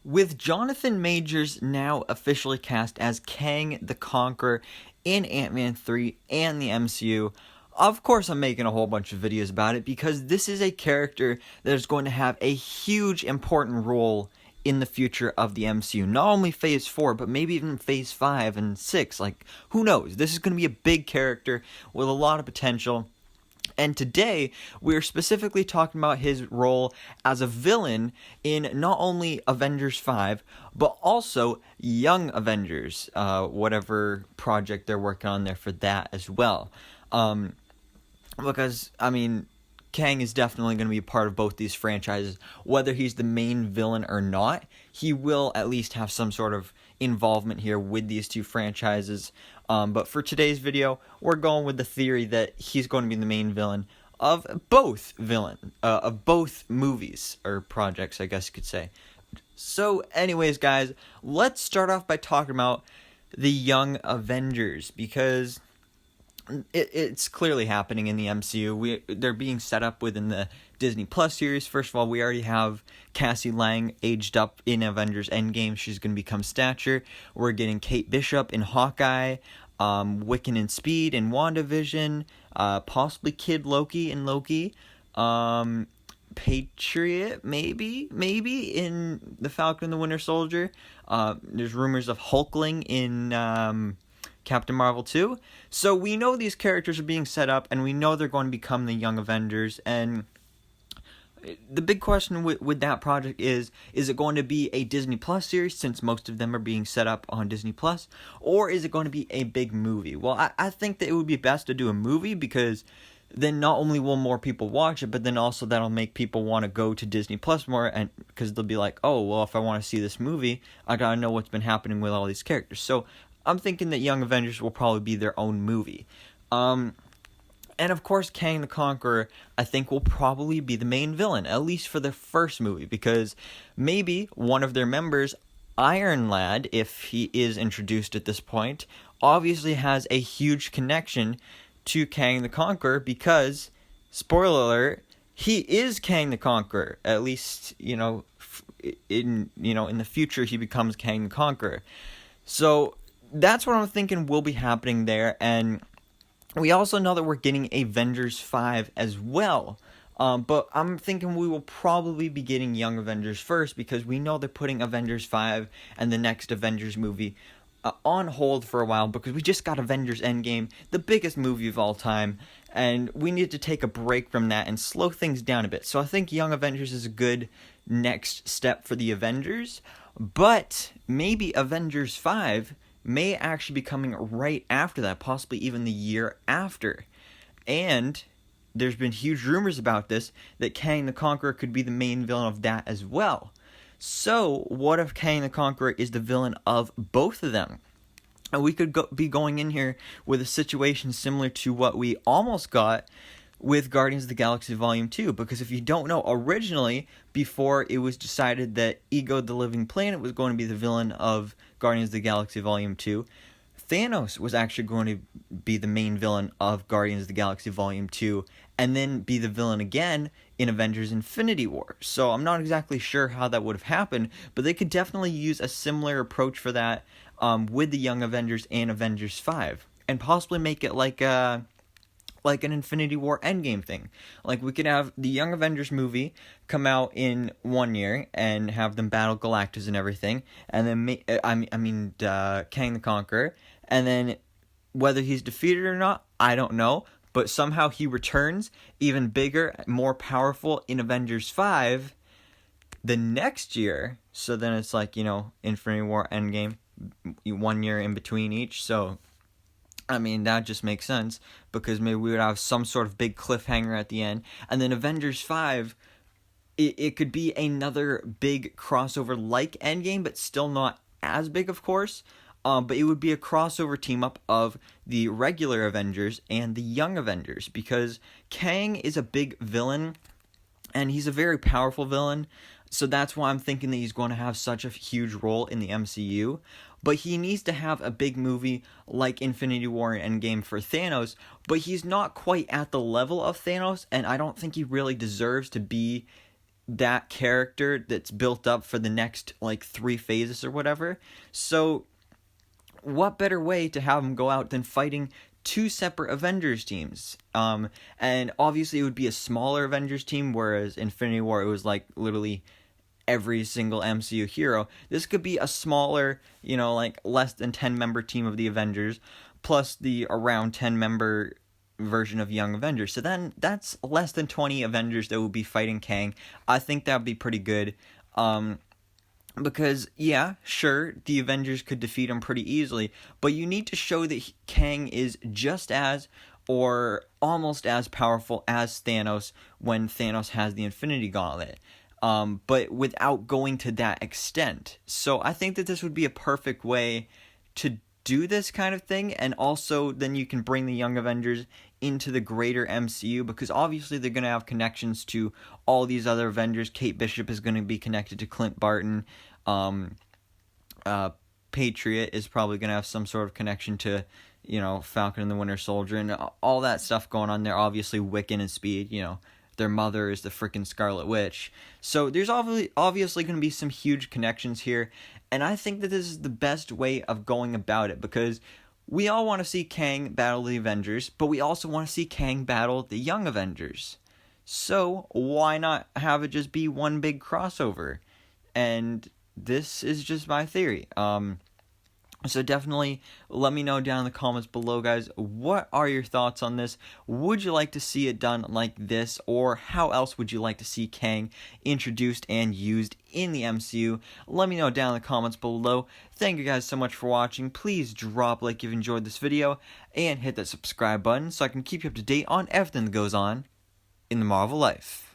With Jonathan Majors now officially cast as Kang the Conqueror in Ant-Man 3 and the MCU, of course I'm making a whole bunch of videos about it because this is a character that is going to have a huge important role in the future of the MCU. Not only Phase 4, but maybe even Phase 5 and 6. Like, who knows? This is going to be a big character with a lot of potential. And today, we're specifically talking about his role as a villain in not only Avengers 5, but also Young Avengers, whatever project they're working on there for that as well. Because, Kang is definitely going to be a part of both these franchises. Whether he's the main villain or not, he will at least have some sort of involvement here with these two franchises. But for today's video, we're going with the theory that he's going to be the main villain of both movies, or projects, I guess you could say. So anyways, guys, let's start off by talking about the Young Avengers, because it's clearly happening in the MCU. They're being set up within the Disney Plus series. First of all, we already have Cassie Lang aged up in Avengers Endgame. She's going to become Stature. We're getting Kate Bishop in Hawkeye, Wiccan in Speed in WandaVision, possibly Kid Loki in Loki, Patriot maybe in The Falcon and the Winter Soldier. There's rumors of Hulkling in Captain Marvel 2. So we know these characters are being set up, and we know they're going to become the Young Avengers. And the big question with that project is it going to be a Disney Plus series, since most of them are being set up on Disney Plus, or is it going to be a big movie? Well, I think that it would be best to do a movie, because then not only will more people watch it, but then also that'll make people want to go to Disney Plus more, and because they'll be like, oh, well, if I want to see this movie, I gotta know what's been happening with all these characters. So I'm thinking that Young Avengers will probably be their own movie. And of course, Kang the Conqueror, I think, will probably be the main villain, at least for the first movie, because maybe one of their members, Iron Lad, if he is introduced at this point, obviously has a huge connection to Kang the Conqueror, because, spoiler alert, he is Kang the Conqueror. At least, in the future, he becomes Kang the Conqueror. So that's what I'm thinking will be happening there. And we also know that we're getting Avengers 5 as well. But I'm thinking we will probably be getting Young Avengers first, because we know they're putting Avengers 5 and the next Avengers movie on hold for a while, because we just got Avengers Endgame, the biggest movie of all time, and we need to take a break from that and slow things down a bit. So I think Young Avengers is a good next step for the Avengers, but maybe Avengers 5 may actually be coming right after that, possibly even the year after. And there's been huge rumors about this, that Kang the Conqueror could be the main villain of that as well. So what if Kang the Conqueror is the villain of both of them? And we could be going in here with a situation similar to what we almost got with Guardians of the Galaxy Volume 2, because if you don't know, originally, before it was decided that Ego the Living Planet was going to be the villain of Guardians of the Galaxy Volume 2, Thanos was actually going to be the main villain of Guardians of the Galaxy Volume 2, and then be the villain again in Avengers Infinity War. So I'm not exactly sure how that would have happened, but they could definitely use a similar approach for that with the Young Avengers and Avengers 5, and possibly make it like an Infinity War Endgame thing. Like, we could have the Young Avengers movie come out in 1 year and have them battle Galactus and everything, and then Kang the Conqueror, and then whether he's defeated or not, I don't know, but somehow he returns even bigger, more powerful in Avengers 5 the next year. So then it's like, Infinity War Endgame, 1 year in between each. So that just makes sense, because maybe we would have some sort of big cliffhanger at the end. And then Avengers 5, it could be another big crossover like Endgame, but still not as big, of course. But it would be a crossover team-up of the regular Avengers and the Young Avengers, because Kang is a big villain, and he's a very powerful villain. So that's why I'm thinking that he's going to have such a huge role in the MCU. But he needs to have a big movie like Infinity War and Endgame for Thanos, but he's not quite at the level of Thanos, and I don't think he really deserves to be that character that's built up for the next like 3 phases or whatever. So what better way to have him go out than fighting 2 separate Avengers teams? And obviously it would be a smaller Avengers team, whereas Infinity War, it was like literally every single MCU hero. This could be a smaller, like less than 10-member team of the Avengers, plus the around 10-member version of Young Avengers. So then that's less than 20 Avengers that will be fighting Kang. I think that would be pretty good. Because, yeah, sure, the Avengers could defeat him pretty easily, but you need to show that Kang is just as, or almost as powerful as Thanos when Thanos has the Infinity Gauntlet, but without going to that extent. So I think that this would be a perfect way to do this kind of thing, and also then you can bring the Young Avengers into the greater MCU, because obviously they're going to have connections to all these other Avengers. Kate Bishop is going to be connected to Clint Barton. Patriot is probably going to have some sort of connection to, Falcon and the Winter Soldier, and all that stuff going on there. Obviously Wiccan and Speed, their mother is the freaking Scarlet Witch. So there's obviously going to be some huge connections here, and I think that this is the best way of going about it, because we all want to see Kang battle the Avengers, but we also want to see Kang battle the Young Avengers. So why not have it just be one big crossover? And this is just my theory. So definitely let me know down in the comments below, guys. What are your thoughts on this? Would you like to see it done like this? Or how else would you like to see Kang introduced and used in the MCU? Let me know down in the comments below. Thank you guys so much for watching. Please drop a like if you've enjoyed this video, and hit that subscribe button so I can keep you up to date on everything that goes on in the Marvel life.